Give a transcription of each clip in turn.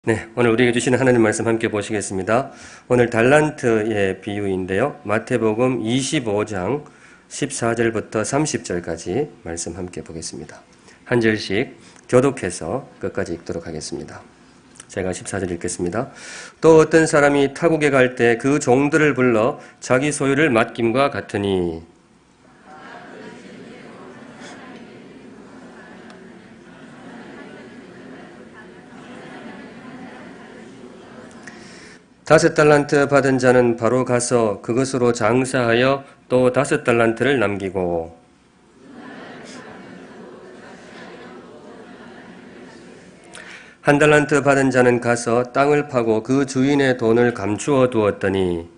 네, 오늘 우리에게 주시는 하나님 말씀 함께 보시겠습니다. 오늘 달란트의 비유인데요. 마태복음 25장 14절부터 30절까지 말씀 함께 보겠습니다. 한 절씩 교독해서 끝까지 읽도록 하겠습니다. 제가 14절 읽겠습니다. 또 어떤 사람이 타국에 갈 때 그 종들을 불러 자기 소유를 맡김과 같으니 다섯 달란트 받은 자는 바로 가서 그것으로 장사하여 또 다섯 달란트를 남기고 한 달란트 받은 자는 가서 땅을 파고 그 주인의 돈을 감추어 두었더니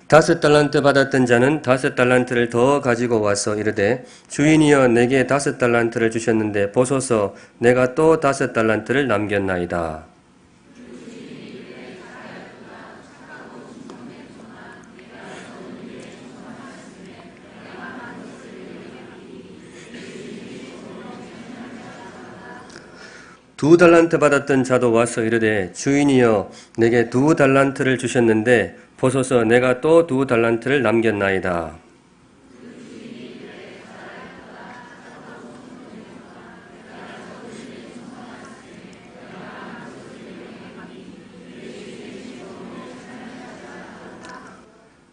다섯 달란트 받았던 자는 다섯 달란트를 더 가지고 와서 이르되 주인이여 내게 다섯 달란트를 주셨는데 보소서 내가 또 다섯 달란트를 남겼나이다. 두 달란트 받았던 자도 와서 이르되 주인이여 내게 두 달란트를 주셨는데 보소서 내가 또 두 달란트를 남겼나이다.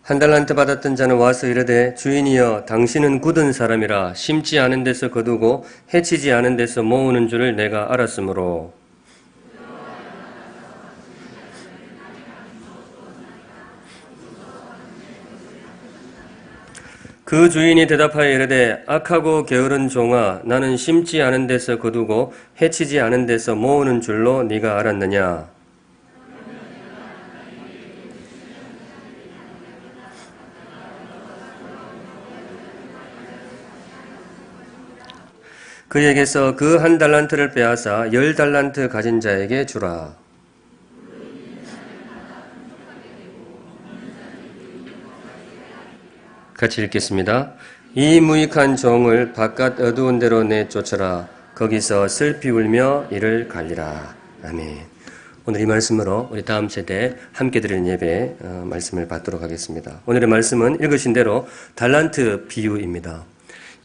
한 달란트 받았던 자는 와서 이르되 주인이여 당신은 굳은 사람이라 심지 않은 데서 거두고 해치지 않은 데서 모으는 줄을 내가 알았으므로 그 주인이 대답하여 이르되 악하고 게으른 종아 나는 심지 않은 데서 거두고 해치지 않은 데서 모으는 줄로 네가 알았느냐. 그에게서 그 한 달란트를 빼앗아 열 달란트 가진 자에게 주라. 같이 읽겠습니다. 이 무익한 종을 바깥 어두운 데로 내쫓아라. 거기서 슬피 울며 이를 갈리라. 아멘. 오늘 이 말씀으로 우리 다음 세대 함께 드리는 예배 말씀을 받도록 하겠습니다. 오늘의 말씀은 읽으신 대로 달란트 비유입니다.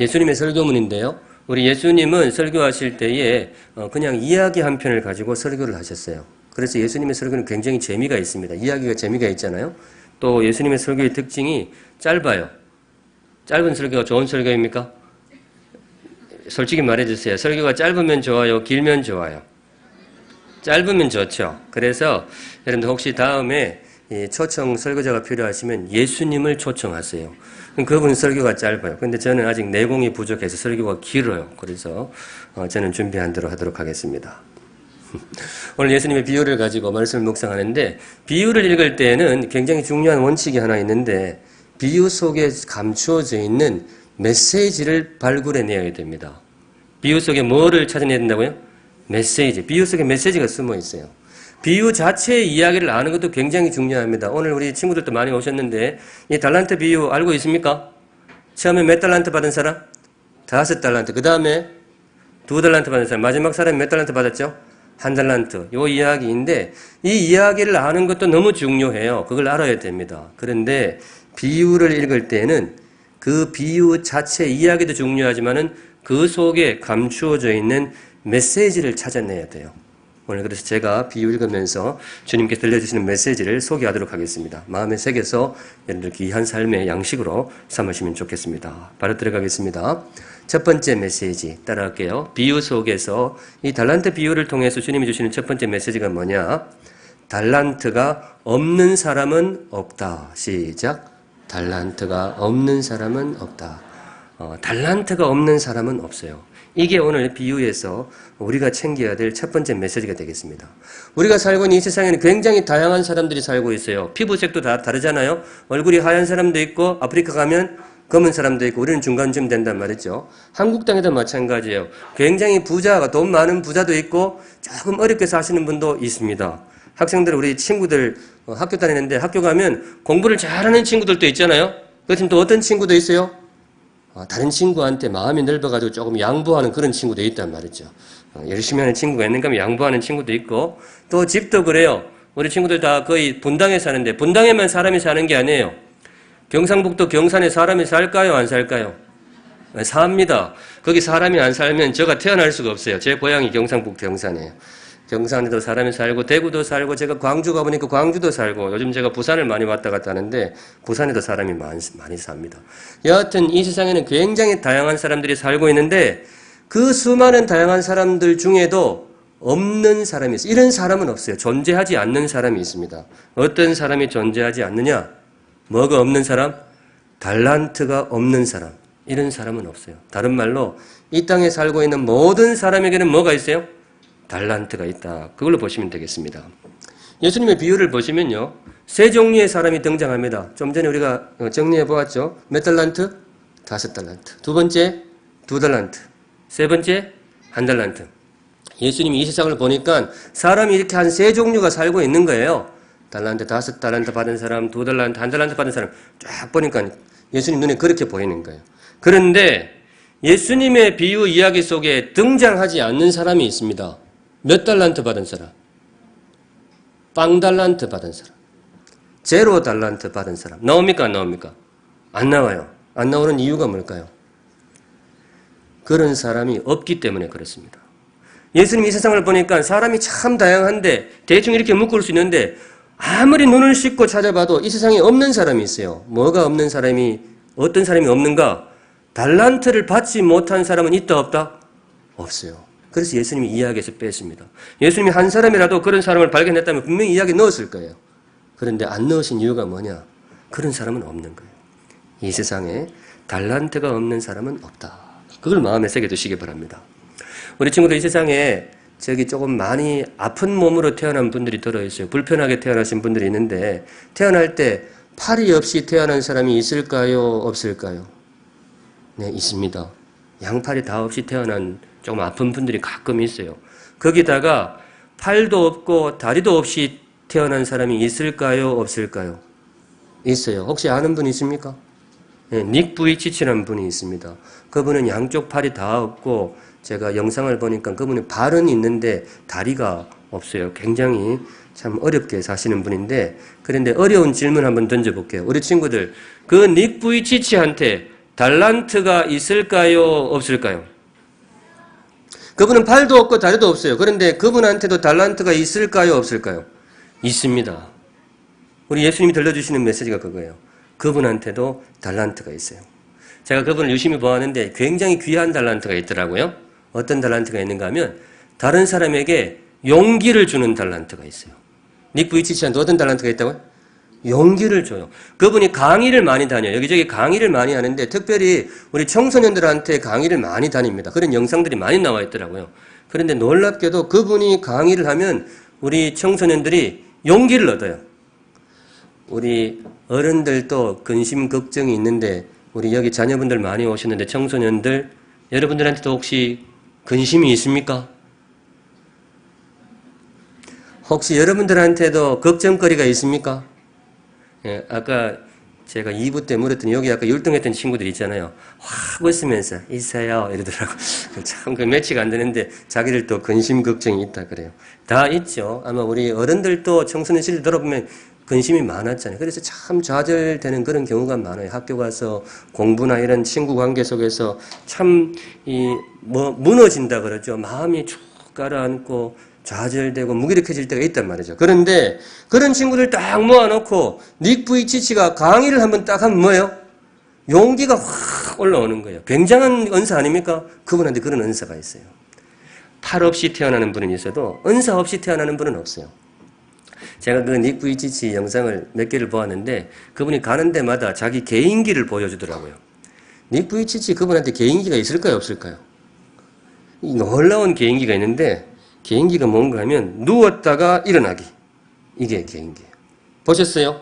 예수님의 설교문인데요. 우리 예수님은 설교하실 때에 그냥 이야기 한 편을 가지고 설교를 하셨어요. 그래서 예수님의 설교는 굉장히 재미가 있습니다. 이야기가 재미가 있잖아요. 또 예수님의 설교의 특징이 짧아요. 짧은 설교가 좋은 설교입니까? 솔직히 말해주세요. 설교가 짧으면 좋아요? 길면 좋아요? 짧으면 좋죠. 그래서 여러분들 혹시 다음에 초청 설교자가 필요하시면 예수님을 초청하세요. 그분 설교가 짧아요. 근데 저는 아직 내공이 부족해서 설교가 길어요. 그래서 저는 준비한 대로 하도록 하겠습니다. 오늘 예수님의 비유를 가지고 말씀을 묵상하는데 비유를 읽을 때에는 굉장히 중요한 원칙이 하나 있는데 비유 속에 감추어져 있는 메시지를 발굴해내야 됩니다. 비유 속에 뭐를 찾아내야 된다고요? 메시지. 비유 속에 메시지가 숨어 있어요. 비유 자체의 이야기를 아는 것도 굉장히 중요합니다. 오늘 우리 친구들도 많이 오셨는데 이 달란트 비유 알고 있습니까? 처음에 몇 달란트 받은 사람? 5달란트. 그 다음에 2달란트 받은 사람. 마지막 사람이 몇 달란트 받았죠? 1달란트. 요 이야기인데 이 이야기를 아는 것도 너무 중요해요. 그걸 알아야 됩니다. 그런데 비유를 읽을 때는 그 비유 자체의 이야기도 중요하지만은 그 속에 감추어져 있는 메시지를 찾아내야 돼요. 오늘 그래서 제가 비유 읽으면서 주님께 들려주시는 메시지를 소개하도록 하겠습니다. 마음에 새겨서 여러분들 귀한 삶의 양식으로 삼으시면 좋겠습니다. 바로 들어가겠습니다. 첫 번째 메시지 따라할게요. 비유 속에서 이 달란트 비유를 통해서 주님이 주시는 첫 번째 메시지가 뭐냐? 달란트가 없는 사람은 없다. 시작. 달란트가 없는 사람은 없다. 달란트가 없는 사람은 없어요. 이게 오늘 비유에서 우리가 챙겨야 될 첫 번째 메시지가 되겠습니다. 우리가 살고 있는 이 세상에는 굉장히 다양한 사람들이 살고 있어요. 피부색도 다 다르잖아요. 얼굴이 하얀 사람도 있고 아프리카 가면 검은 사람도 있고 우리는 중간쯤 된단 말이죠. 한국 땅에도 마찬가지예요. 굉장히 부자가 돈 많은 부자도 있고 조금 어렵게 사시는 분도 있습니다. 학생들 우리 친구들 학교 다니는데 학교 가면 공부를 잘하는 친구들도 있잖아요. 그렇지만 또 어떤 친구도 있어요? 다른 친구한테 마음이 넓어가지고 조금 양보하는 그런 친구도 있단 말이죠. 열심히 하는 친구가 있는가 하면 양보하는 친구도 있고, 또 집도 그래요. 우리 친구들 다 거의 분당에 사는데, 분당에만 사람이 사는 게 아니에요. 경상북도 경산에 사람이 살까요, 안 살까요? 삽니다. 거기 사람이 안 살면 제가 태어날 수가 없어요. 제 고향이 경상북 경산이에요. 경산에도 사람이 살고, 대구도 살고, 제가 광주 가보니까 광주도 살고, 요즘 제가 부산을 많이 왔다 갔다 하는데, 부산에도 사람이 많이 삽니다. 여하튼 이 세상에는 굉장히 다양한 사람들이 살고 있는데, 그 수많은 다양한 사람들 중에도 없는 사람이 있어요. 이런 사람은 없어요. 존재하지 않는 사람이 있습니다. 어떤 사람이 존재하지 않느냐? 뭐가 없는 사람? 달란트가 없는 사람. 이런 사람은 없어요. 다른 말로 이 땅에 살고 있는 모든 사람에게는 뭐가 있어요? 달란트가 있다. 그걸로 보시면 되겠습니다. 예수님의 비유를 보시면요. 세 종류의 사람이 등장합니다. 좀 전에 우리가 정리해 보았죠. 몇 달란트? 5달란트. 두 번째, 2달란트. 세 번째, 1달란트. 예수님이 이 세상을 보니까 사람이 이렇게 한 세 종류가 살고 있는 거예요. 달란트, 5달란트 받은 사람, 2달란트, 1달란트 받은 사람 쫙 보니까 예수님 눈에 그렇게 보이는 거예요. 그런데 예수님의 비유 이야기 속에 등장하지 않는 사람이 있습니다. 몇 달란트 받은 사람? 0달란트 받은 사람. 0달란트 받은 사람. 나옵니까? 안 나옵니까? 안 나와요. 안 나오는 이유가 뭘까요? 그런 사람이 없기 때문에 그렇습니다. 예수님 이 세상을 보니까 사람이 참 다양한데 대충 이렇게 묶을 수 있는데 아무리 눈을 씻고 찾아봐도 이 세상에 없는 사람이 있어요. 뭐가 없는 사람이, 어떤 사람이 없는가? 달란트를 받지 못한 사람은 있다 없다? 없어요. 그래서 예수님이 이야기에서 뺐습니다. 예수님이 한 사람이라도 그런 사람을 발견했다면 분명히 이야기에 넣었을 거예요. 그런데 안 넣으신 이유가 뭐냐? 그런 사람은 없는 거예요. 이 세상에 달란트가 없는 사람은 없다. 그걸 마음에 새겨 두시기 바랍니다. 우리 친구들 이 세상에 조금 많이 아픈 몸으로 태어난 분들이 들어있어요. 불편하게 태어나신 분들이 있는데 태어날 때 팔이 없이 태어난 사람이 있을까요? 없을까요? 네, 있습니다. 양팔이 다 없이 태어난 조금 아픈 분들이 가끔 있어요. 거기다가 팔도 없고 다리도 없이 태어난 사람이 있을까요? 없을까요? 있어요. 혹시 아는 분 있습니까? 네, 닉 부이치치라는 분이 있습니다. 그분은 양쪽 팔이 다 없고 제가 영상을 보니까 그분이 발은 있는데 다리가 없어요. 굉장히 참 어렵게 사시는 분인데 그런데 어려운 질문 한번 던져볼게요. 우리 친구들 그 닉 부이치치한테 달란트가 있을까요? 없을까요? 그분은 팔도 없고 다리도 없어요. 그런데 그분한테도 달란트가 있을까요? 없을까요? 있습니다. 우리 예수님이 들려주시는 메시지가 그거예요. 그분한테도 달란트가 있어요. 제가 그분을 유심히 보았는데 굉장히 귀한 달란트가 있더라고요. 어떤 달란트가 있는가 하면 다른 사람에게 용기를 주는 달란트가 있어요. 닉 부이치치한테 어떤 달란트가 있다고요? 용기를 줘요. 그분이 강의를 많이 다녀요. 여기저기 강의를 많이 하는데 특별히 우리 청소년들한테 강의를 많이 다닙니다. 그런 영상들이 많이 나와 있더라고요. 그런데 놀랍게도 그분이 강의를 하면 우리 청소년들이 용기를 얻어요. 우리 어른들도 근심 걱정이 있는데 우리 여기 자녀분들 많이 오시는데 청소년들 여러분들한테도 혹시 근심이 있습니까? 혹시 여러분들한테도 걱정거리가 있습니까? 예, 아까 제가 2부 때 물었더니 여기 아까 율동했던 친구들 있잖아요. 확 웃으면서 있어요 이러더라고. 참 그 매치가 안 되는데 자기들도 근심 걱정이 있다 그래요. 다 있죠. 아마 우리 어른들도 청소년 시절 들어보면 근심이 많았잖아요. 그래서 참 좌절되는 그런 경우가 많아요. 학교 가서 공부나 이런 친구 관계 속에서 참 무너진다 그러죠. 마음이 쭉 가라앉고 좌절되고 무기력해질 때가 있단 말이죠. 그런데 그런 친구들 딱 모아놓고 닉 부이치치가 강의를 한번 딱 하면 뭐예요? 용기가 확 올라오는 거예요. 굉장한 은사 아닙니까? 그분한테 그런 은사가 있어요. 팔 없이 태어나는 분은 있어도 은사 없이 태어나는 분은 없어요. 제가 그 닉 부이치치 영상을 몇 개를 보았는데 그분이 가는 데마다 자기 개인기를 보여주더라고요. 닉 부이치치 그분한테 개인기가 있을까요? 없을까요? 놀라운 개인기가 있는데 개인기가 뭔가 하면 누웠다가 일어나기. 이게 개인기예요. 보셨어요?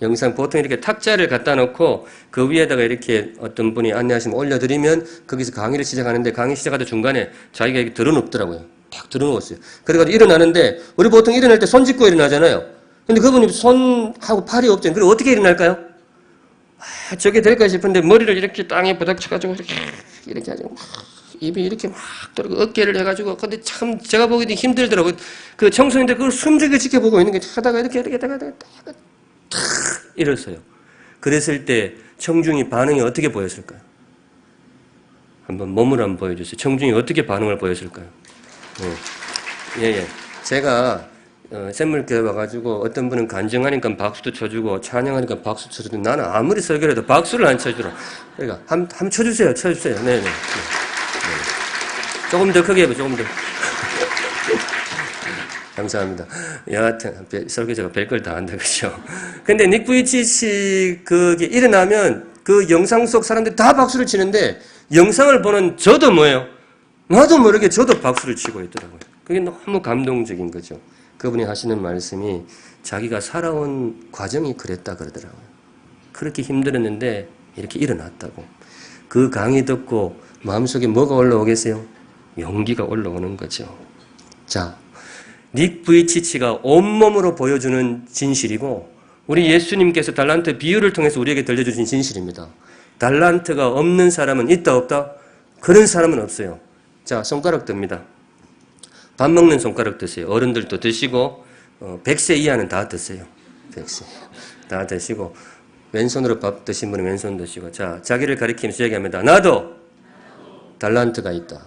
영상 보통 이렇게 탁자를 갖다 놓고 그 위에다가 이렇게 어떤 분이 안내하시면 올려드리면 거기서 강의를 시작하는데 강의 시작하다 중간에 자기가 이렇게 들어눕더라고요. 딱 들어누웠어요. 그래가지고 일어나는데 우리 보통 일어날 때 손 짚고 일어나잖아요. 근데 그분이 손하고 팔이 없잖아요. 그럼 어떻게 일어날까요? 저게 될까 싶은데 머리를 이렇게 땅에 부닥쳐가지고 이렇게 하죠. 입이 이렇게 막 돌고 어깨를 해가지고 근데 참 제가 보기에도 힘들더라고요. 그 청소년들 그걸 숨죽여 지켜보고 있는 게 하다가 이렇게 탁 이랬어요. 그랬을 때 청중이 반응이 어떻게 보였을까요? 한번 몸을 한번 보여주세요. 청중이 어떻게 반응을 보였을까요? 예. 제가 샘물교회 와가지고 어떤 분은 간증하니까 박수도 쳐주고 찬양하니까 박수 쳐주고 나는 아무리 설교를 해도 박수를 안 쳐주라. 그러니까 한번 쳐주세요. 네네. 조금 더 크게 해봐. 조금 더. 감사합니다. 여하튼 설교자가 별걸 다 한다 그죠? 근데 닉 부이치치 그게 일어나면 그 영상 속 사람들이 다 박수를 치는데 영상을 보는 저도 뭐예요? 나도 모르게 저도 박수를 치고 있더라고요. 그게 너무 감동적인 거죠. 그분이 하시는 말씀이 자기가 살아온 과정이 그랬다 그러더라고요. 그렇게 힘들었는데 이렇게 일어났다고. 그 강의 듣고 마음속에 뭐가 올라오겠어요? 용기가 올라오는 거죠. 자, 닉 부이치치가 온몸으로 보여주는 진실이고 우리 예수님께서 달란트 비유를 통해서 우리에게 들려주신 진실입니다. 달란트가 없는 사람은 있다 없다? 그런 사람은 없어요. 자, 손가락 듭니다. 밥 먹는 손가락 드세요. 어른들도 드시고 100세 이하는 다 드세요. 100세 다 드시고 왼손으로 밥 드신 분은 왼손 드시고 자, 자기를 가리키면서 얘기합니다. 나도 달란트가 있다.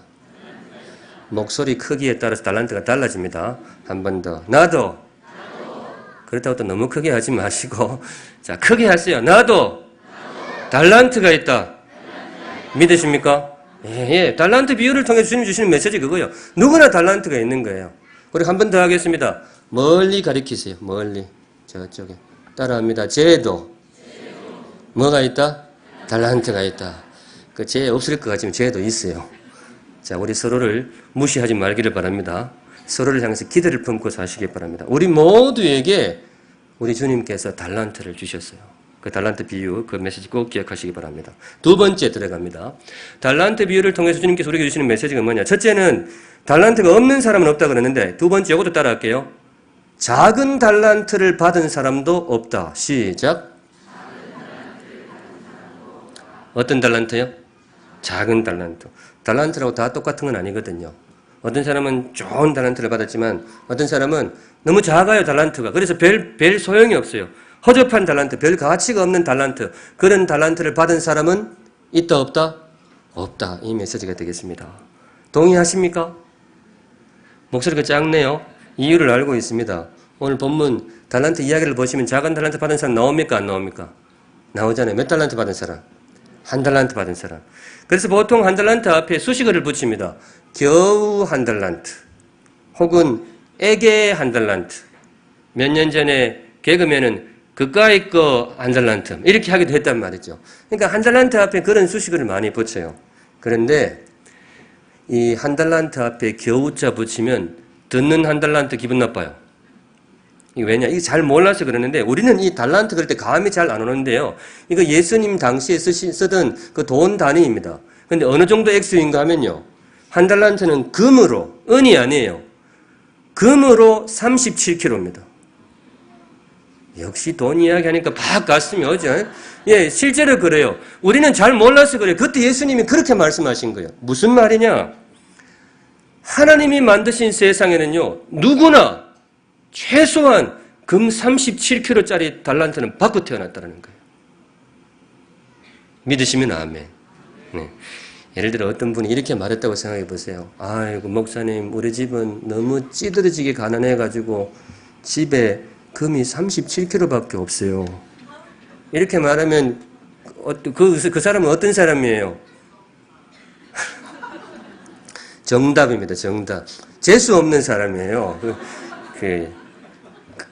목소리 크기에 따라서 달란트가 달라집니다. 한 번 더. 나도. 그렇다고 또 너무 크게 하지 마시고 자, 크게 하세요. 나도 달란트가 있다. 믿으십니까? 예. 달란트 비유를 통해 주님 주시는 메시지 그거예요. 누구나 달란트가 있는 거예요. 그리고 한 번 더 하겠습니다. 멀리 가리키세요. 멀리. 저쪽에. 따라합니다. 쟤도. 뭐가 있다? 달란트가 있다. 그 쟤 없을 것 같지만 쟤도 있어요. 자, 우리 서로를 무시하지 말기를 바랍니다. 서로를 향해서 기대를 품고 사시기 바랍니다. 우리 모두에게 우리 주님께서 달란트를 주셨어요. 그 달란트 비유, 그 메시지 꼭 기억하시기 바랍니다. 두 번째 들어갑니다. 달란트 비유를 통해서 주님께서 우리에게 주시는 메시지가 뭐냐? 첫째는 달란트가 없는 사람은 없다 그러는데 두 번째 이것도 따라할게요. 작은 달란트를 받은 사람도 없다. 시작. 어떤 달란트요? 작은 달란트. 달란트라고 다 똑같은 건 아니거든요. 어떤 사람은 좋은 달란트를 받았지만 어떤 사람은 너무 작아요, 달란트가. 그래서 별 소용이 없어요. 허접한 달란트, 별 가치가 없는 달란트. 그런 달란트를 받은 사람은 있다, 없다? 없다. 이 메시지가 되겠습니다. 동의하십니까? 목소리가 작네요. 이유를 알고 있습니다. 오늘 본문 달란트 이야기를 보시면 작은 달란트 받은 사람 나옵니까? 안 나옵니까? 나오잖아요. 몇 달란트 받은 사람? 한 달란트 받은 사람. 그래서 보통 한 달란트 앞에 수식어를 붙입니다. 겨우 한 달란트 혹은 에게 한 달란트. 몇 년 전에 개그맨은 그까이 거 한 달란트 이렇게 하기도 했단 말이죠. 그러니까 한 달란트 앞에 그런 수식어를 많이 붙여요. 그런데 이 한 달란트 앞에 겨우자 붙이면 듣는 한 달란트 기분 나빠요. 왜냐? 이게 잘 몰라서 그러는데 우리는 이 달란트 그럴 때 감이 잘 안 오는데요. 이거 예수님 당시에 쓰던 그 돈 단위입니다. 근데 어느 정도 액수인가 하면요. 한 달란트는 금으로, 은이 아니에요. 금으로 37kg입니다. 역시 돈 이야기하니까 팍 가슴이 오죠. 예, 실제로 그래요. 우리는 잘 몰라서 그래요. 그때 예수님이 그렇게 말씀하신 거예요. 무슨 말이냐? 하나님이 만드신 세상에는요. 누구나 최소한 금 37kg짜리 달란트는 받고 태어났다는 거예요. 믿으시면 아멘. 네. 예를 들어 어떤 분이 이렇게 말했다고 생각해 보세요. 아이고 목사님 우리 집은 너무 찌들어지게 가난해가지고 집에 금이 37kg밖에 없어요. 이렇게 말하면 그 사람은 어떤 사람이에요? 정답입니다. 정답. 재수 없는 사람이에요.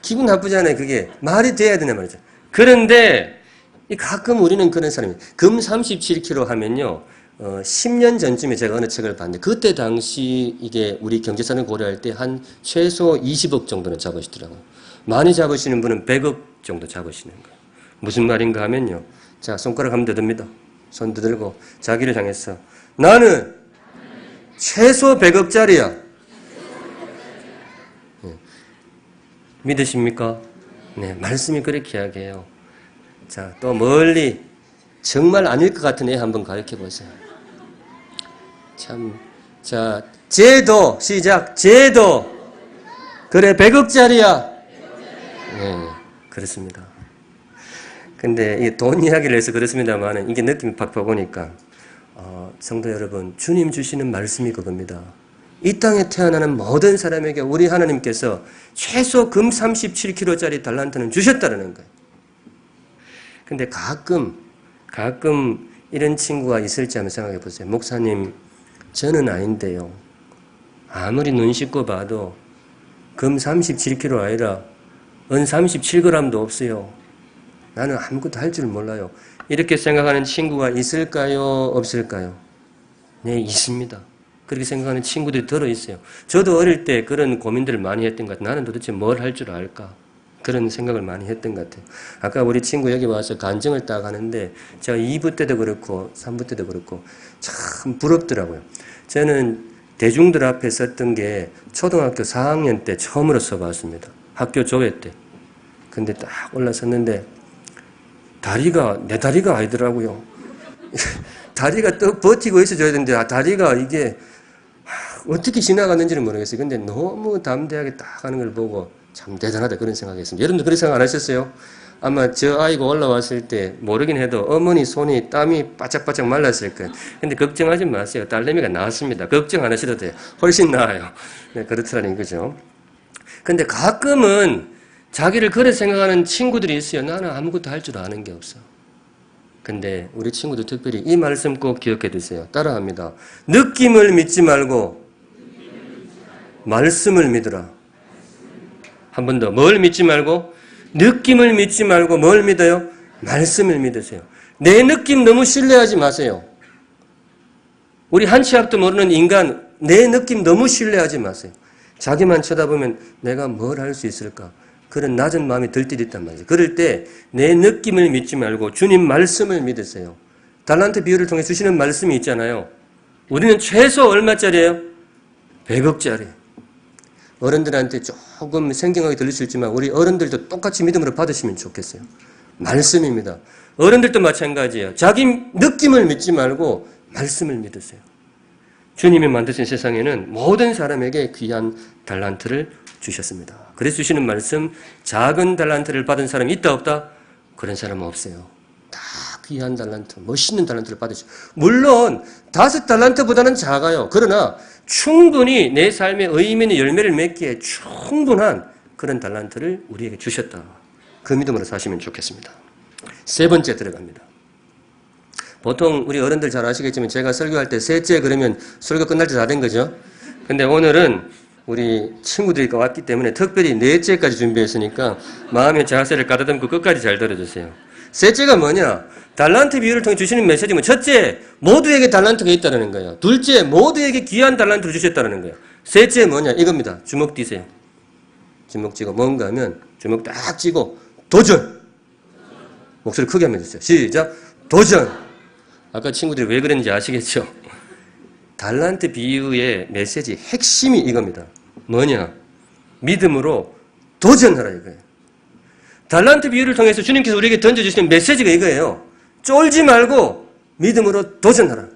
기분 나쁘잖아요. 그게 말이 돼야 되나 말이죠. 그런데 가끔 우리는 그런 사람이에요. 금 37kg 하면요. 10년 전쯤에 제가 어느 책을 봤는데 그때 당시 이게 우리 경제사를 고려할 때 한 최소 20억 정도는 잡으시더라고요. 많이 잡으시는 분은 100억 정도 잡으시는 거예요. 무슨 말인가 하면요. 자, 손가락 한번 더듭니다. 손 들고 자기를 향해서 나는 최소 100억짜리야. 믿으십니까? 네, 말씀이 그렇게 이야기해요. 자, 또 멀리 정말 아닐 것 같은 애 한번 가르쳐 보세요. 참, 자, 쟤도, 시작, 쟤도. 그래, 100억짜리야. 네, 그렇습니다. 근데 이 돈 이야기를 해서 그렇습니다만 이게 느낌이 팍팍 오니까, 성도 여러분, 주님 주시는 말씀이 그겁니다. 이 땅에 태어나는 모든 사람에게 우리 하나님께서 최소 금 37kg짜리 달란트는 주셨다는 거예요. 근데 가끔 이런 친구가 있을지 한번 생각해 보세요. 목사님, 저는 아닌데요. 아무리 눈 씻고 봐도 금 37kg 아니라 은 37g도 없어요. 나는 아무것도 할 줄 몰라요. 이렇게 생각하는 친구가 있을까요? 없을까요? 네, 있습니다. 그렇게 생각하는 친구들이 들어있어요. 저도 어릴 때 그런 고민들을 많이 했던 것 같아요. 나는 도대체 뭘 할 줄 알까? 그런 생각을 많이 했던 것 같아요. 아까 우리 친구 여기 와서 간증을 딱 하는데 제가 2부 때도 그렇고 3부 때도 그렇고 참 부럽더라고요. 저는 대중들 앞에 섰던 게 초등학교 4학년 때 처음으로 서봤습니다. 학교 조회 때. 근데 딱 올라섰는데 내 다리가 아니더라고요. 다리가 또 버티고 있어줘야 되는데 다리가 이게 어떻게 지나갔는지는 모르겠어요. 근데 너무 담대하게 딱 하는 걸 보고 참 대단하다 그런 생각했습니다. 여러분들 그런 생각 안 하셨어요? 아마 저 아이가 올라왔을 때 모르긴 해도 어머니 손이 땀이 바짝바짝 말랐을 거예요. 근데 걱정하지 마세요. 딸내미가 나았습니다. 걱정 안 하셔도 돼요. 훨씬 나아요. 네, 그렇다는 거죠. 근데 가끔은 자기를 그렇게 생각하는 친구들이 있어요. 나는 아무것도 할 줄 아는 게 없어. 근데 우리 친구들 특별히 이 말씀 꼭 기억해 두세요. 따라합니다. 느낌을 믿지 말고 말씀을 믿으라. 한 번 더. 뭘 믿지 말고? 느낌을 믿지 말고 뭘 믿어요? 말씀을 믿으세요. 내 느낌 너무 신뢰하지 마세요. 우리 한 치 앞도 모르는 인간, 내 느낌 너무 신뢰하지 마세요. 자기만 쳐다보면 내가 뭘 할 수 있을까? 그런 낮은 마음이 들 때도 있단 말이죠. 그럴 때 내 느낌을 믿지 말고 주님 말씀을 믿으세요. 달란트 비유를 통해 주시는 말씀이 있잖아요. 우리는 최소 얼마짜리예요? 100억짜리. 어른들한테 조금 생경하게 들릴 수 있지만 우리 어른들도 똑같이 믿음으로 받으시면 좋겠어요. 말씀입니다. 어른들도 마찬가지예요. 자기 느낌을 믿지 말고 말씀을 믿으세요. 주님이 만드신 세상에는 모든 사람에게 귀한 달란트를 주셨습니다. 그래서 주시는 말씀, 작은 달란트를 받은 사람이 있다 없다? 그런 사람은 없어요. 다 귀한 달란트, 멋있는 달란트를 받으시죠. 물론 5달란트보다는 작아요. 그러나 충분히 내 삶의 의미 있는 열매를 맺기에 충분한 그런 달란트를 우리에게 주셨다. 그 믿음으로 사시면 좋겠습니다. 세 번째 들어갑니다. 보통 우리 어른들 잘 아시겠지만 제가 설교할 때 셋째 그러면 설교 끝날 때 다 된 거죠. 근데 오늘은 우리 친구들이 왔기 때문에 특별히 넷째까지 준비했으니까 마음의 자세를 가다듬고 끝까지 잘 들어주세요. 셋째가 뭐냐? 달란트 비유를 통해 주시는 메시지는 첫째, 모두에게 달란트가 있다는 거예요. 둘째, 모두에게 귀한 달란트를 주셨다는 거예요. 셋째 뭐냐? 이겁니다. 주먹 띄세요. 주먹 쥐고 뭔가 하면 주먹 딱 쥐고 도전! 목소리 크게 한번 해주세요. 시작! 도전! 아까 친구들이 왜 그랬는지 아시겠죠? 달란트 비유의 메시지 핵심이 이겁니다. 뭐냐? 믿음으로 도전하라 이거예요. 달란트 비유를 통해서 주님께서 우리에게 던져주시는 메시지가 이거예요. 쫄지 말고 믿음으로 도전하라.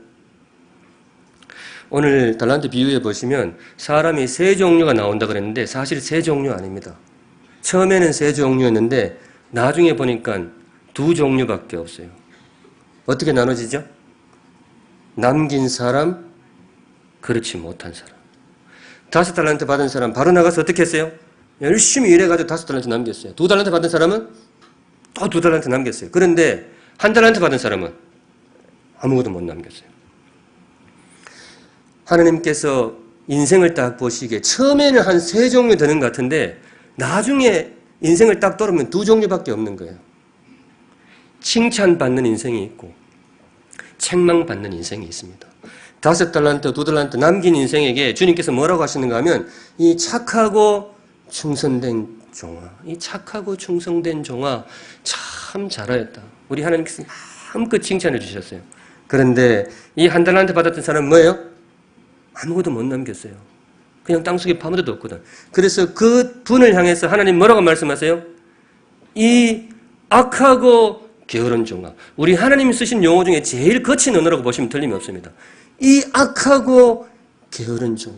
오늘 달란트 비유에 보시면 사람이 세 종류가 나온다 그랬는데 사실 세 종류 아닙니다. 처음에는 세 종류였는데 나중에 보니까 2종류밖에 없어요. 어떻게 나눠지죠? 남긴 사람, 그렇지 못한 사람. 5달란트 받은 사람 바로 나가서 어떻게 했어요? 열심히 일해가지고 5달란트 남겼어요. 2달란트 받은 사람은 또 2달란트 남겼어요. 그런데 1달란트 받은 사람은 아무것도 못 남겼어요. 하나님께서 인생을 딱 보시기에 처음에는 한 3종류 되는 것 같은데 나중에 인생을 딱 돌아보면 2종류밖에 없는 거예요. 칭찬받는 인생이 있고 책망받는 인생이 있습니다. 5달란트, 2달란트 남긴 인생에게 주님께서 뭐라고 하시는가 하면 이 착하고 충성된 종아, 이 착하고 충성된 종아 참 잘하였다. 우리 하나님께서 마음껏 칭찬해 주셨어요. 그런데 이 1달란트 받았던 사람은 뭐예요? 아무것도 못 남겼어요. 그냥 땅속에 파묻어도 없거든. 그래서 그 분을 향해서 하나님 뭐라고 말씀하세요? 이 악하고 게으른 종아. 우리 하나님이 쓰신 용어 중에 제일 거친 언어라고 보시면 틀림이 없습니다. 이 악하고 게으른 종아.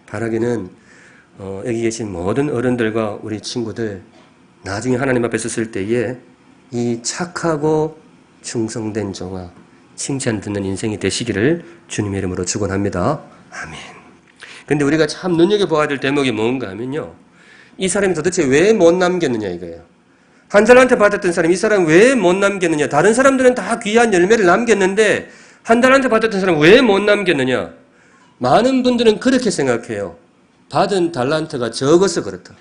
바라기는 여기 계신 모든 어른들과 우리 친구들 나중에 하나님 앞에 섰을 때에 이 착하고 충성된 종아 칭찬 듣는 인생이 되시기를 주님의 이름으로 축원합니다. 아멘. 근데 우리가 참 눈여겨봐야 될 대목이 뭔가 하면요. 이 사람이 도대체 왜 못 남겼느냐 이거예요. 한 달란트 받았던 사람이 이 사람 왜 못 남겼느냐. 다른 사람들은 다 귀한 열매를 남겼는데 한 달란트 받았던 사람 왜 못 남겼느냐. 많은 분들은 그렇게 생각해요. 받은 달란트가 적어서 그렇다.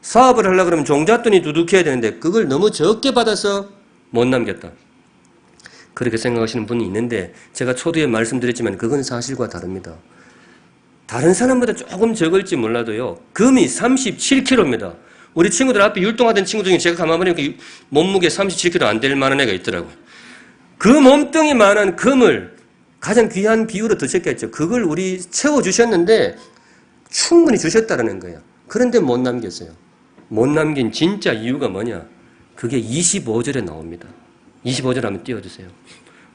사업을 하려고 그러면 종잣돈이 두둑해야 되는데 그걸 너무 적게 받아서 못 남겼다. 그렇게 생각하시는 분이 있는데 제가 초두에 말씀드렸지만 그건 사실과 다릅니다. 다른 사람보다 조금 적을지 몰라도요. 금이 37kg입니다. 우리 친구들 앞에 율동하던 친구 중에 제가 가만히 보니까 몸무게 37kg 안 될 만한 애가 있더라고요. 그 몸뚱이만한 금을 가장 귀한 비유로 드셨겠죠. 그걸 우리 채워주셨는데 충분히 주셨다는 거예요. 그런데 못 남겼어요. 못 남긴 진짜 이유가 뭐냐? 그게 25절에 나옵니다. 25절 한번 띄워주세요.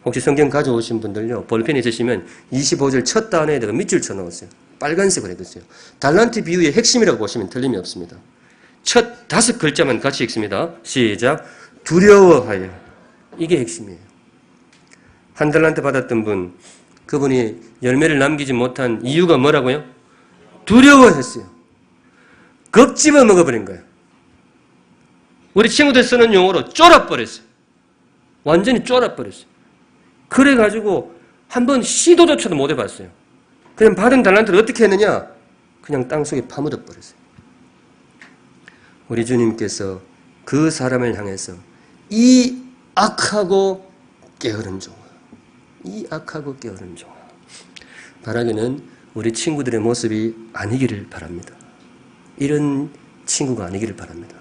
혹시 성경 가져오신 분들요. 볼펜 있으시면 25절 첫 단어에다가 밑줄 쳐넣었어요. 빨간색으로 해두세요. 달란트 비유의 핵심이라고 보시면 틀림이 없습니다. 첫 5글자만 같이 읽습니다. 시작. 두려워하여. 이게 핵심이에요. 한 달란트 받았던 분, 그분이 열매를 남기지 못한 이유가 뭐라고요? 두려워했어요. 겁집어 먹어버린 거예요. 우리 친구들 쓰는 용어로 쫄아버렸어요. 완전히 쫄아버렸어요. 그래가지고 한번 시도조차도 못 해봤어요. 그냥 받은 달란트를 어떻게 했느냐? 그냥 땅속에 파묻어버렸어요. 우리 주님께서 그 사람을 향해서 이 악하고 게으른 종아, 이 악하고 게으른 종아, 바라기는 우리 친구들의 모습이 아니기를 바랍니다. 이런 친구가 아니기를 바랍니다.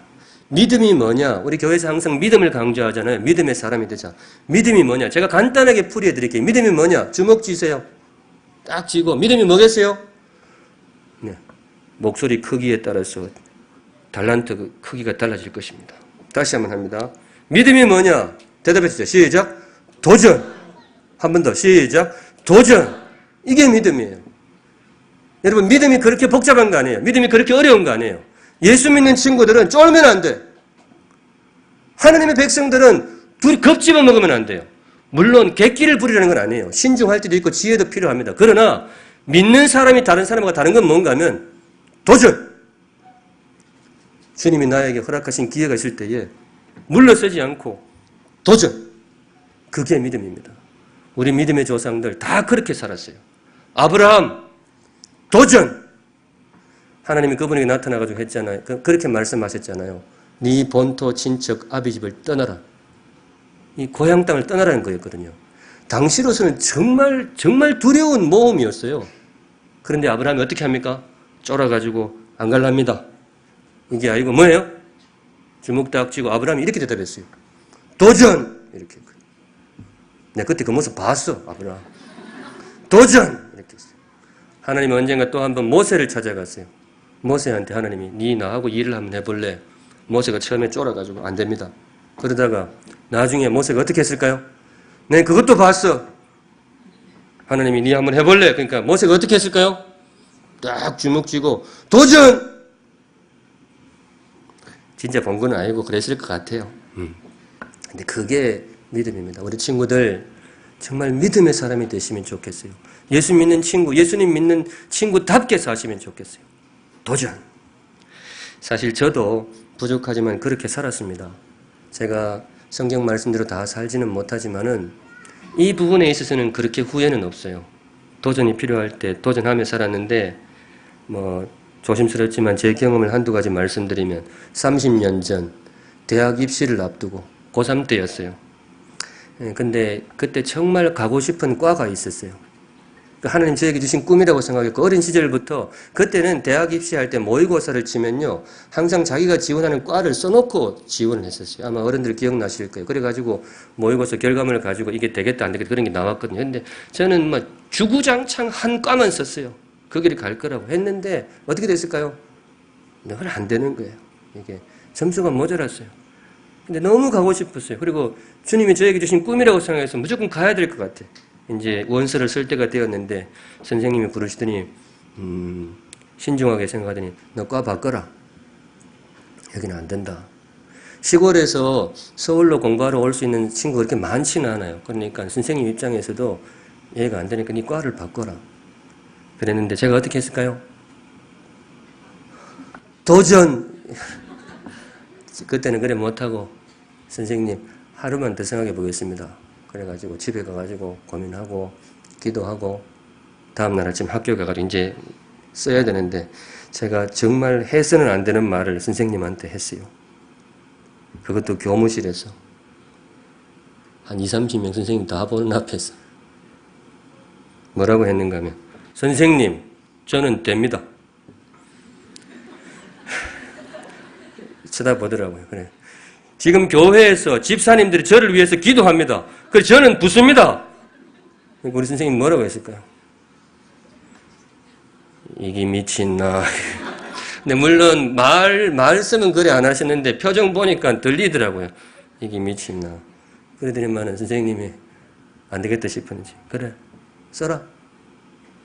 믿음이 뭐냐? 우리 교회에서 항상 믿음을 강조하잖아요. 믿음의 사람이 되자. 믿음이 뭐냐? 제가 간단하게 풀이해 드릴게요. 믿음이 뭐냐? 주먹 쥐세요. 딱 쥐고. 믿음이 뭐겠어요? 네. 목소리 크기에 따라서 달란트 크기가 달라질 것입니다. 다시 한번 합니다. 믿음이 뭐냐? 대답해 주세요. 시작. 도전. 한 번 더. 시작. 도전. 이게 믿음이에요. 여러분, 믿음이 그렇게 복잡한 거 아니에요. 믿음이 그렇게 어려운 거 아니에요. 예수 믿는 친구들은 쫄면 안 돼. 하나님의 백성들은 둘이 겁집어 먹으면 안 돼요. 물론 객기를 부리라는 건 아니에요. 신중할 때도 있고 지혜도 필요합니다. 그러나 믿는 사람이 다른 사람과 다른 건 뭔가 하면 도전! 주님이 나에게 허락하신 기회가 있을 때에 물러서지 않고 도전! 그게 믿음입니다. 우리 믿음의 조상들 다 그렇게 살았어요. 아브라함 도전! 하나님이 그분에게 나타나가지고 했잖아요. 그렇게 말씀하셨잖아요. 네 본토 친척 아비집을 떠나라. 이 고향 땅을 떠나라는 거였거든요. 당시로서는 정말 두려운 모험이었어요. 그런데 아브라함이 어떻게 합니까? 쫄아가지고 안 갈랍니다. 이게 아니고 뭐예요? 주먹 딱 쥐고 아브라함이 이렇게 대답했어요. 도전! 이렇게. 내가 그때 그 모습 봤어, 아브라함. 도전! 이렇게 했어요. 하나님이 언젠가 또 한 번 모세를 찾아갔어요. 모세한테 하나님이 네 나하고 일을 한번 해볼래? 모세가 처음에 쫄아가지고 안 됩니다. 그러다가 나중에 모세가 어떻게 했을까요? 네, 그것도 봤어. 하나님이 네 한번 해볼래? 그러니까 모세가 어떻게 했을까요? 딱 주먹 쥐고 도전! 진짜 본 건 아니고 그랬을 것 같아요. 근데 그게 믿음입니다. 우리 친구들 정말 믿음의 사람이 되시면 좋겠어요. 예수 믿는 친구, 예수님 믿는 친구답게 사시면 좋겠어요. 도전! 사실 저도 부족하지만 그렇게 살았습니다. 제가 성경 말씀대로 다 살지는 못하지만은 이 부분에 있어서는 그렇게 후회는 없어요. 도전이 필요할 때 도전하며 살았는데 조심스럽지만 제 경험을 한두 가지 말씀드리면 30년 전 대학 입시를 앞두고 고3 때였어요. 근데 그때 정말 가고 싶은 과가 있었어요. 하나님 저에게 주신 꿈이라고 생각했고 어린 시절부터 그때는 대학 입시할 때 모의고사를 치면요. 항상 자기가 지원하는 과를 써놓고 지원을 했었어요. 아마 어른들 기억나실 거예요. 그래가지고 모의고사 결과물을 가지고 이게 되겠다 안 되겠다 그런 게 나왔거든요. 근데 저는 주구장창 한 과만 썼어요. 그 길이 갈 거라고 했는데 어떻게 됐을까요? 늘 안 되는 거예요. 이게 점수가 모자랐어요. 근데 너무 가고 싶었어요. 그리고 주님이 저에게 주신 꿈이라고 생각해서 무조건 가야 될 것 같아. 이제 원서를 쓸 때가 되었는데 선생님이 부르시더니 신중하게 생각하더니 너 과 바꿔라. 여기는 안 된다. 시골에서 서울로 공부하러 올 수 있는 친구가 그렇게 많지는 않아요. 그러니까 선생님 입장에서도 얘가 안 되니까 네 과를 바꿔라. 그랬는데 제가 어떻게 했을까요? 도전! 그때는 그래 못하고 선생님 하루만 더 생각해 보겠습니다. 그래가지고 집에 가가지고 고민하고 기도하고 다음날 아침 학교 가가지고 이제 써야 되는데 제가 정말 해서는 안 되는 말을 선생님한테 했어요. 그것도 교무실에서 한 20-30명 선생님 다 보는 앞에서 뭐라고 했는가 하면 선생님 저는 됩니다. 쳐다보더라고요. 그래. 지금 교회에서 집사님들이 저를 위해서 기도합니다. 그래서 저는 붙습니다. 우리 선생님 뭐라고 했을까요? 이게 미친나. 근데 물론 말씀은 그래 안 하시는데 표정 보니까 들리더라고요. 이게 미친나. 그러더니만은 선생님이 안 되겠다 싶은지 그래 써라.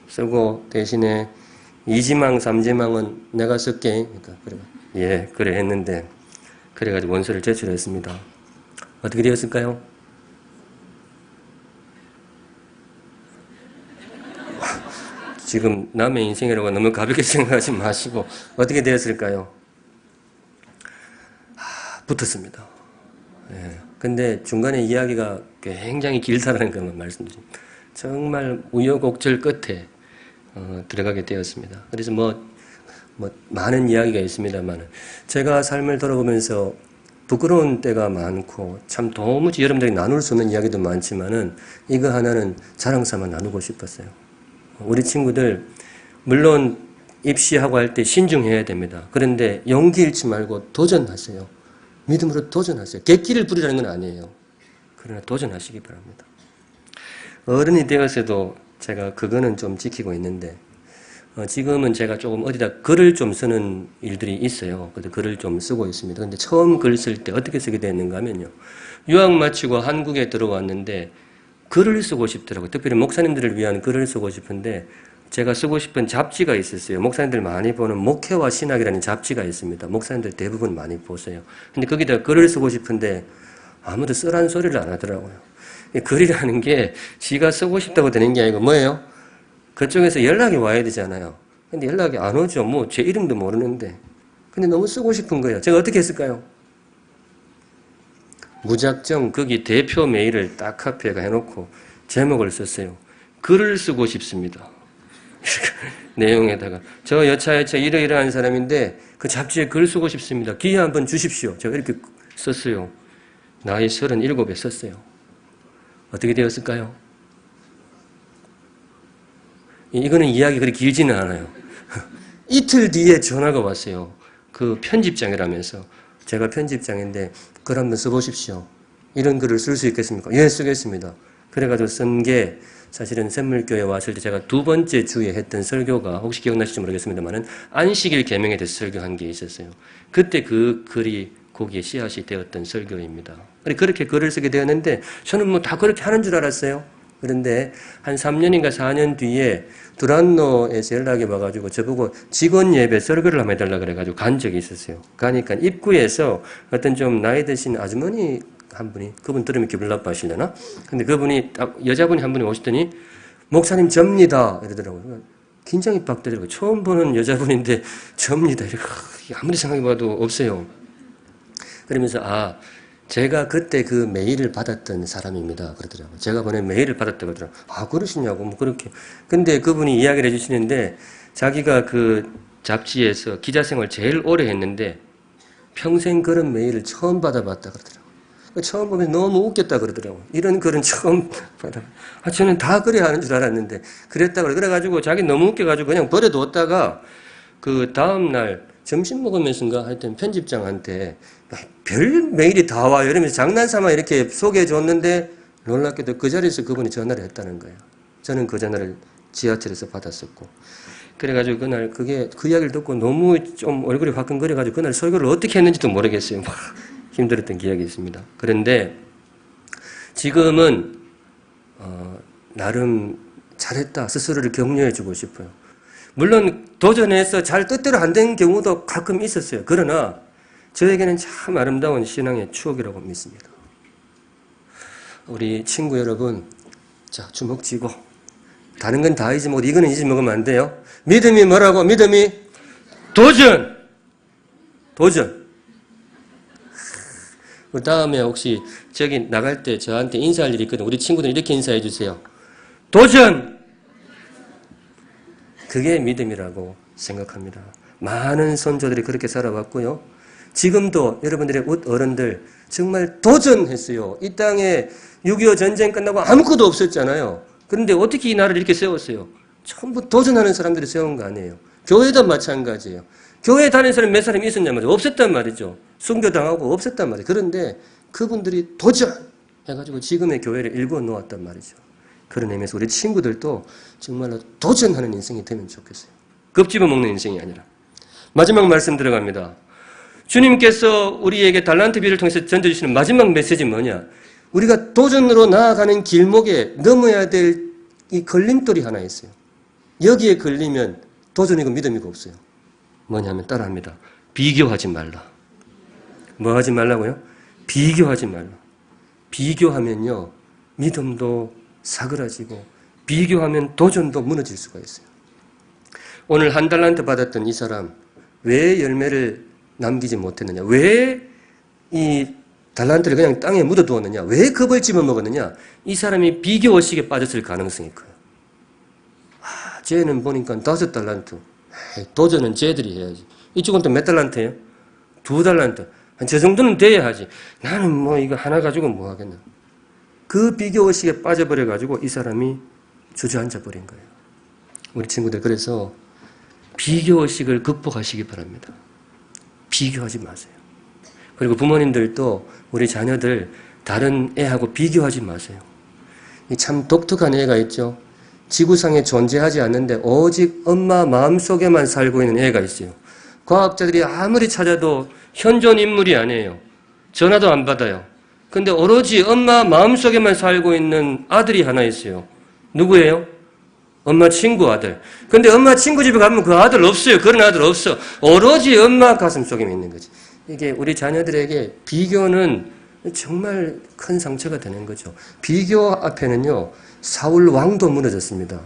쓰고 대신에 2지망 3지망은 내가 쓸게. 그러니까 그래. 예, 그래 했는데 그래가지고 원서를 제출했습니다. 어떻게 되었을까요? 지금 남의 인생이라고 너무 가볍게 생각하지 마시고 어떻게 되었을까요? 붙었습니다. 예. 근데 중간에 이야기가 굉장히 길다라는 것만 말씀드립니다. 정말 우여곡절 끝에 들어가게 되었습니다. 그래서 많은 이야기가 있습니다만 제가 삶을 돌아보면서 부끄러운 때가 많고 참 도무지 여러분들이 나눌 수 없는 이야기도 많지만은 이거 하나는 자랑 삼아 나누고 싶었어요. 우리 친구들 물론 입시하고 할 때 신중해야 됩니다. 그런데 용기 잃지 말고 도전하세요. 믿음으로 도전하세요. 객기를 부리라는 건 아니에요. 그러나 도전하시기 바랍니다. 어른이 되어서도 제가 그거는 좀 지키고 있는데 지금은 제가 조금 어디다 글을 좀 쓰는 일들이 있어요. 그래서 글을 좀 쓰고 있습니다. 근데 처음 글 쓸 때 어떻게 쓰게 됐는가 하면요. 유학 마치고 한국에 들어왔는데 글을 쓰고 싶더라고요. 특별히 목사님들을 위한 글을 쓰고 싶은데 제가 쓰고 싶은 잡지가 있었어요. 목사님들 많이 보는 목회와 신학이라는 잡지가 있습니다. 목사님들 대부분 많이 보세요. 근데 거기다 글을 쓰고 싶은데 아무도 쓰라는 소리를 안 하더라고요. 글이라는 게 지가 쓰고 싶다고 되는 게 아니고 뭐예요? 그쪽에서 연락이 와야 되잖아요. 근데 연락이 안 오죠. 뭐 제 이름도 모르는데. 근데 너무 쓰고 싶은 거예요. 제가 어떻게 했을까요? 무작정 거기 대표 메일을 딱 카피해가 해놓고 제목을 썼어요. 글을 쓰고 싶습니다. 내용에다가 저 여차여차 이러이러한 사람인데 그 잡지에 글 쓰고 싶습니다. 기회 한번 주십시오. 제가 이렇게 썼어요. 나이 37에 썼어요. 어떻게 되었을까요? 이거는 이야기 그리 길지는 않아요. 이틀 뒤에 전화가 왔어요. 그 편집장이라면서 제가 편집장인데 글 한번 써보십시오. 이런 글을 쓸 수 있겠습니까? 예, 쓰겠습니다. 그래가지고 쓴 게 사실은 샘물교회 왔을 때 제가 2번째 주에 했던 설교가 혹시 기억나실지 모르겠습니다만은 안식일 계명에 대해서 설교한 게 있었어요. 그때 그 글이 거기에 씨앗이 되었던 설교입니다. 그렇게 글을 쓰게 되었는데 저는 뭐 다 그렇게 하는 줄 알았어요. 그런데 한 3년인가 4년 뒤에 두란노에서 연락이 와가지고 저보고 직원 예배 설교를 한번 해달라 그래가지고 간 적이 있었어요. 가니까 입구에서 어떤 좀 나이 드신 아주머니 한 분이, 그분 들으면 기분 나빠하시려나? 근데 그분이 여자분이 한 분이 오시더니 목사님 접니다 이러더라고요. 긴장이 빡 되더라고요. 처음 보는 여자분인데 접니다. 아무리 생각해봐도 없어요. 그러면서 제가 그때 그 메일을 받았던 사람입니다. 그러더라고요. 제가 보낸 메일을 받았다고 그러더라고요. 그러시냐고, 뭐 그렇게. 근데 그분이 이야기를 해주시는데, 자기가 그 잡지에서 기자 생활 제일 오래 했는데, 평생 그런 메일을 처음 받아봤다 그러더라고요. 처음 보면 너무 웃겼다 그러더라고요. 이런 글은 처음 받아. 저는 다 그래야 하는 줄 알았는데, 그랬다고 그래가지고 자기 너무 웃겨가지고 그냥 버려뒀다가, 그 다음날 점심 먹으면서인가 하여튼 편집장한테 별 메일이 다 와요. 이러면서 장난삼아 이렇게 소개해 줬는데 놀랍게도 그 자리에서 그분이 전화를 했다는 거예요. 저는 그 전화를 지하철에서 받았었고. 그래가지고 그날 그 이야기를 듣고 너무 좀 얼굴이 화끈거려가지고 그날 설교를 어떻게 했는지도 모르겠어요. 막 힘들었던 기억이 있습니다. 그런데 지금은 나름 잘했다 스스로를 격려해주고 싶어요. 물론 도전해서 잘 뜻대로 안 된 경우도 가끔 있었어요. 그러나 저에게는 참 아름다운 신앙의 추억이라고 믿습니다. 우리 친구 여러분, 자, 주먹 쥐고 다른 건 다 잊어먹고 이거는 잊어먹으면 안 돼요. 믿음이 뭐라고? 믿음이 도전! 도전! 그 다음에 혹시 저기 나갈 때 저한테 인사할 일이 있거든. 우리 친구들 이렇게 인사해 주세요. 도전! 그게 믿음이라고 생각합니다. 많은 선조들이 그렇게 살아왔고요. 지금도 여러분들의 어른들 정말 도전했어요. 이 땅에 6.25 전쟁 끝나고 아무것도 없었잖아요. 그런데 어떻게 이 나라를 이렇게 세웠어요? 전부 도전하는 사람들이 세운 거 아니에요. 교회도 마찬가지예요. 교회 다니는 사람이 몇 사람이 있었냔 말이죠. 없었단 말이죠. 순교당하고 없었단 말이에요. 그런데 그분들이 도전해가지고 지금의 교회를 일궈 놓았단 말이죠. 그런 의미에서 우리 친구들도 정말로 도전하는 인생이 되면 좋겠어요. 겁집어 먹는 인생이 아니라. 마지막 말씀 들어갑니다. 주님께서 우리에게 달란트 비유를 통해서 던져주시는 마지막 메시지는 뭐냐? 우리가 도전으로 나아가는 길목에 넘어야 될 이 걸림돌이 하나 있어요. 여기에 걸리면 도전이고 믿음이고 없어요. 뭐냐면 따라합니다. 비교하지 말라. 뭐 하지 말라고요? 비교하지 말라. 비교하면요, 믿음도 사그라지고 비교하면 도전도 무너질 수가 있어요. 오늘 한 달란트 받았던 이 사람 왜 열매를 남기지 못했느냐? 왜 이 달란트를 그냥 땅에 묻어두었느냐? 왜 겁을 집어먹었느냐? 이 사람이 비교의식에 빠졌을 가능성이 커요. 쟤는 보니까 5달란트. 도전은 쟤들이 해야지. 이쪽은 또 몇 달란트예요? 2달란트. 저 정도는 돼야 하지. 나는 뭐 이거 하나 가지고 뭐 하겠나. 그 비교의식에 빠져버려가지고 이 사람이 주저앉아 버린 거예요. 우리 친구들 그래서 비교의식을 극복하시기 바랍니다. 비교하지 마세요. 그리고 부모님들도 우리 자녀들 다른 애하고 비교하지 마세요. 이 참 독특한 애가 있죠. 지구상에 존재하지 않는데 오직 엄마 마음속에만 살고 있는 애가 있어요. 과학자들이 아무리 찾아도 현존 인물이 아니에요. 전화도 안 받아요. 근데 오로지 엄마 마음속에만 살고 있는 아들이 하나 있어요. 누구예요? 엄마 친구 아들. 근데 엄마 친구 집에 가면 그 아들 없어요. 그런 아들 없어. 오로지 엄마 가슴 속에 있는 거지. 이게 우리 자녀들에게 비교는 정말 큰 상처가 되는 거죠. 비교 앞에는요, 사울 왕도 무너졌습니다.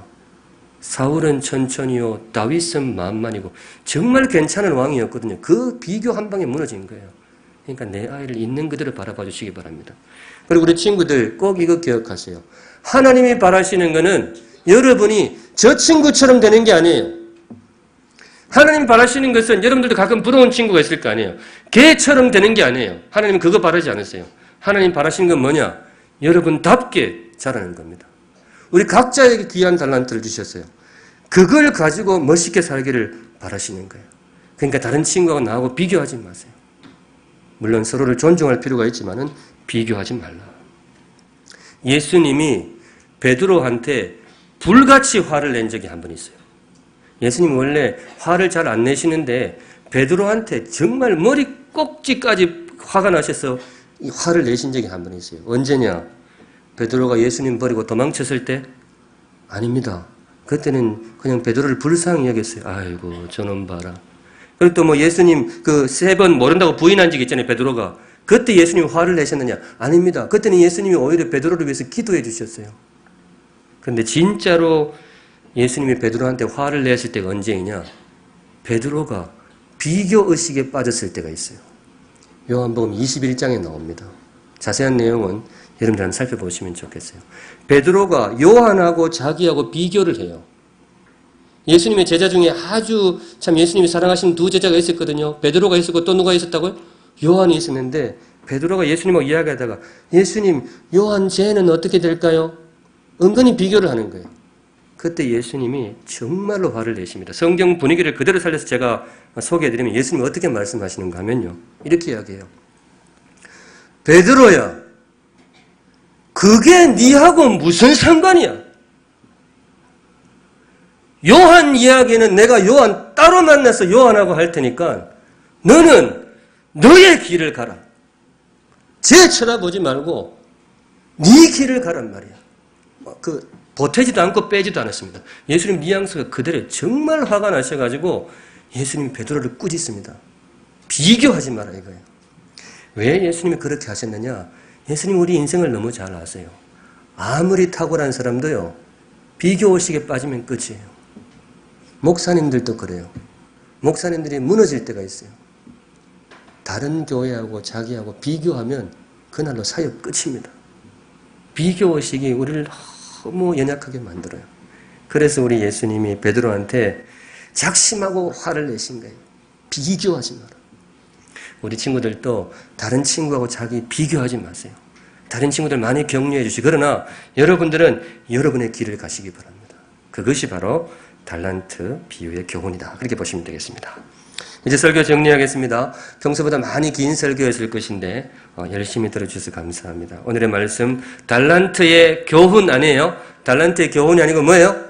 사울은 천천히요, 다윗은 만만이고 정말 괜찮은 왕이었거든요. 그 비교 한 방에 무너진 거예요. 그러니까 내 아이를 있는 그대로 바라봐 주시기 바랍니다. 그리고 우리 친구들 꼭 이거 기억하세요. 하나님이 바라시는 거는 여러분이 저 친구처럼 되는 게 아니에요. 하나님 바라시는 것은 여러분들도 가끔 부러운 친구가 있을 거 아니에요. 걔처럼 되는 게 아니에요. 하나님은 그거 바라지 않으세요. 하나님 바라시는 건 뭐냐? 여러분답게 자라는 겁니다. 우리 각자에게 귀한 달란트를 주셨어요. 그걸 가지고 멋있게 살기를 바라시는 거예요. 그러니까 다른 친구하고 나하고 비교하지 마세요. 물론 서로를 존중할 필요가 있지만은 비교하지 말라. 예수님이 베드로한테 불같이 화를 낸 적이 한 번 있어요. 예수님 원래 화를 잘 안 내시는데 베드로한테 정말 머리 꼭지까지 화가 나셔서 이 화를 내신 적이 한 번 있어요. 언제냐? 베드로가 예수님 버리고 도망쳤을 때? 아닙니다. 그때는 그냥 베드로를 불쌍히 여겼어요. 아이고 저놈 봐라. 그리고 또 뭐 예수님 그 3번 모른다고 부인한 적 있잖아요. 베드로가. 그때 예수님 화를 내셨느냐? 아닙니다. 그때는 예수님이 오히려 베드로를 위해서 기도해 주셨어요. 그런데 진짜로 예수님이 베드로한테 화를 내실 때가 언제이냐? 베드로가 비교의식에 빠졌을 때가 있어요. 요한복음 21장에 나옵니다. 자세한 내용은 여러분들 한번 살펴보시면 좋겠어요. 베드로가 요한하고 자기하고 비교를 해요. 예수님의 제자 중에 아주 참 예수님이 사랑하시는 2 제자가 있었거든요. 베드로가 있었고 또 누가 있었다고요? 요한이 있었는데 베드로가 예수님하고 이야기하다가 예수님, 요한 쟤는 어떻게 될까요? 은근히 비교를 하는 거예요. 그때 예수님이 정말로 화를 내십니다. 성경 분위기를 그대로 살려서 제가 소개해드리면 예수님이 어떻게 말씀하시는가 하면요. 이렇게 이야기해요. 베드로야, 그게 니하고 무슨 상관이야? 요한 이야기는 내가 요한 따로 만나서 요한하고 할 테니까 너는 너의 길을 가라. 쟤 쳐다보지 말고 네 길을 가란 말이야. 보태지도 않고 빼지도 않았습니다. 예수님 뉘앙스가 그대로 정말 화가 나셔가지고 예수님이 베드로를 꾸짖습니다. 비교하지 마라 이거예요. 왜 예수님이 그렇게 하셨느냐? 예수님 우리 인생을 너무 잘 아세요. 아무리 탁월한 사람도요, 비교의식에 빠지면 끝이에요. 목사님들도 그래요. 목사님들이 무너질 때가 있어요. 다른 교회하고 자기하고 비교하면 그날로 사역 끝입니다. 비교의식이 우리를 너무 연약하게 만들어요. 그래서 우리 예수님이 베드로한테 작심하고 화를 내신 거예요. 비교하지 마라. 우리 친구들도 다른 친구하고 자기 비교하지 마세요. 다른 친구들 많이 격려해 주시고, 그러나 여러분들은 여러분의 길을 가시기 바랍니다. 그것이 바로 달란트 비유의 교훈이다. 그렇게 보시면 되겠습니다. 이제 설교 정리하겠습니다. 평소보다 많이 긴 설교였을 것인데 열심히 들어주셔서 감사합니다. 오늘의 말씀 달란트의 교훈 아니에요? 달란트의 교훈이 아니고 뭐예요?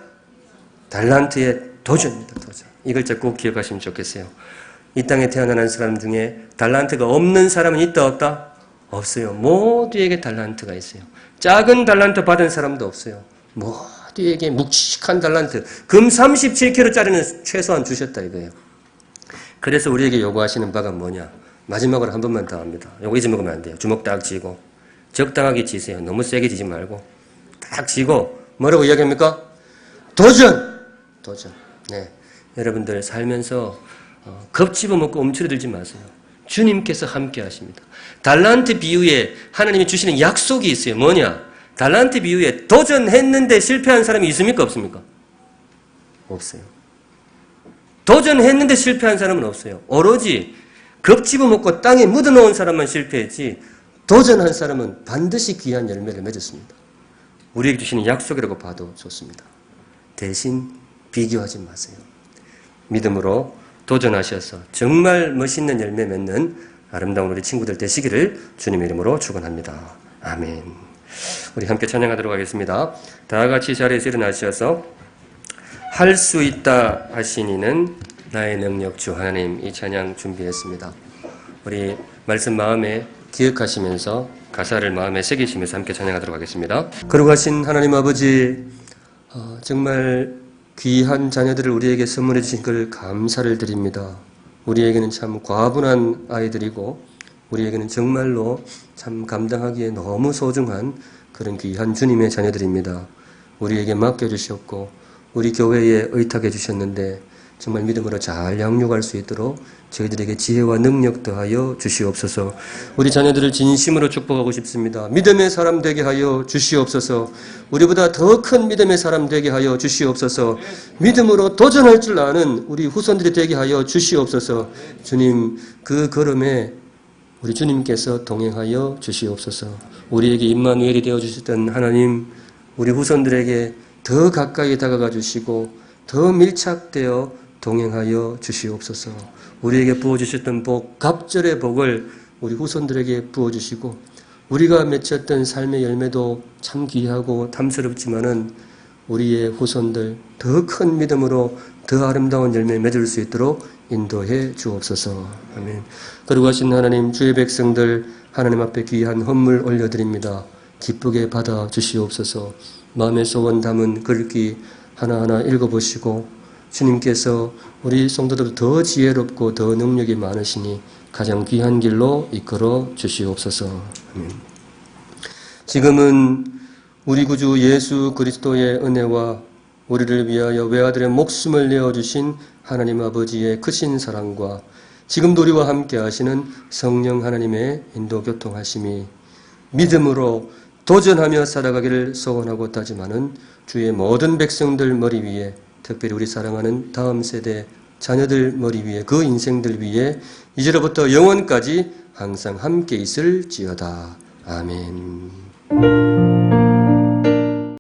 달란트의 도전입니다. 도전. 이걸 꼭 기억하시면 좋겠어요. 이 땅에 태어난 사람 중에 달란트가 없는 사람은 있다 없다? 없어요. 모두에게 달란트가 있어요. 작은 달란트 받은 사람도 없어요. 모두에게 묵직한 달란트, 금 37kg짜리는 최소한 주셨다 이거예요. 그래서 우리에게 요구하시는 바가 뭐냐? 마지막으로 한 번만 더 합니다. 요거 잊어먹으면 안 돼요. 주먹 딱 쥐고 적당하게 쥐세요. 너무 세게 쥐지 말고 딱 쥐고 뭐라고 이야기합니까? 도전! 도전. 네, 여러분들 살면서 겁집어먹고 움츠러들지 마세요. 주님께서 함께 하십니다. 달란트 비유에 하나님이 주시는 약속이 있어요. 뭐냐? 달란트 비유에 도전했는데 실패한 사람이 있습니까? 없습니까? 없어요. 도전했는데 실패한 사람은 없어요. 오로지 겁집어먹고 땅에 묻어놓은 사람만 실패했지 도전한 사람은 반드시 귀한 열매를 맺었습니다. 우리에게 주시는 약속이라고 봐도 좋습니다. 대신 비교하지 마세요. 믿음으로 도전하셔서 정말 멋있는 열매 맺는 아름다운 우리 친구들 되시기를 주님의 이름으로 축원합니다. 아멘. 우리 함께 찬양하도록 하겠습니다. 다 같이 자리에서 일어나셔서 할 수 있다 하시니는 나의 능력 주 하나님, 이 찬양 준비했습니다. 우리 말씀 마음에 기억하시면서 가사를 마음에 새기시면서 함께 찬양하도록 하겠습니다. 거룩하신 하나님 아버지, 정말 귀한 자녀들을 우리에게 선물해 주신 걸 감사를 드립니다. 우리에게는 참 과분한 아이들이고 우리에게는 정말로 참 감당하기에 너무 소중한 그런 귀한 주님의 자녀들입니다. 우리에게 맡겨주셨고 우리 교회에 의탁해 주셨는데 정말 믿음으로 잘 양육할 수 있도록 저희들에게 지혜와 능력 더하여 주시옵소서. 우리 자녀들을 진심으로 축복하고 싶습니다. 믿음의 사람 되게 하여 주시옵소서. 우리보다 더 큰 믿음의 사람 되게 하여 주시옵소서. 믿음으로 도전할 줄 아는 우리 후손들이 되게 하여 주시옵소서. 주님, 그 걸음에 우리 주님께서 동행하여 주시옵소서. 우리에게 임마누엘이 되어 주셨던 하나님, 우리 후손들에게 더 가까이 다가가 주시고 더 밀착되어 동행하여 주시옵소서. 우리에게 부어주셨던 복, 갑절의 복을 우리 후손들에게 부어주시고 우리가 맺혔던 삶의 열매도 참 귀하고 탐스럽지만은 우리의 후손들 더 큰 믿음으로 더 아름다운 열매 맺을 수 있도록 인도해 주옵소서. 아멘. 거룩하신 하나님, 주의 백성들 하나님 앞에 귀한 헌물 올려드립니다. 기쁘게 받아 주시옵소서. 마음의 소원 담은 글귀 하나하나 읽어보시고 주님께서 우리 성도들 더 지혜롭고 더 능력이 많으시니 가장 귀한 길로 이끌어 주시옵소서. 아멘. 지금은 우리 구주 예수 그리스도의 은혜와 우리를 위하여 외아들의 목숨을 내어주신 하나님 아버지의 크신 사랑과 지금도 우리와 함께 하시는 성령 하나님의 인도 교통하심이 믿음으로 도전하며 살아가기를 소원하고 다짐하는 주의 모든 백성들 머리 위에, 특별히 우리 사랑하는 다음 세대 자녀들 머리 위에, 그 인생들 위에 이제로부터 영원까지 항상 함께 있을지어다. 아멘.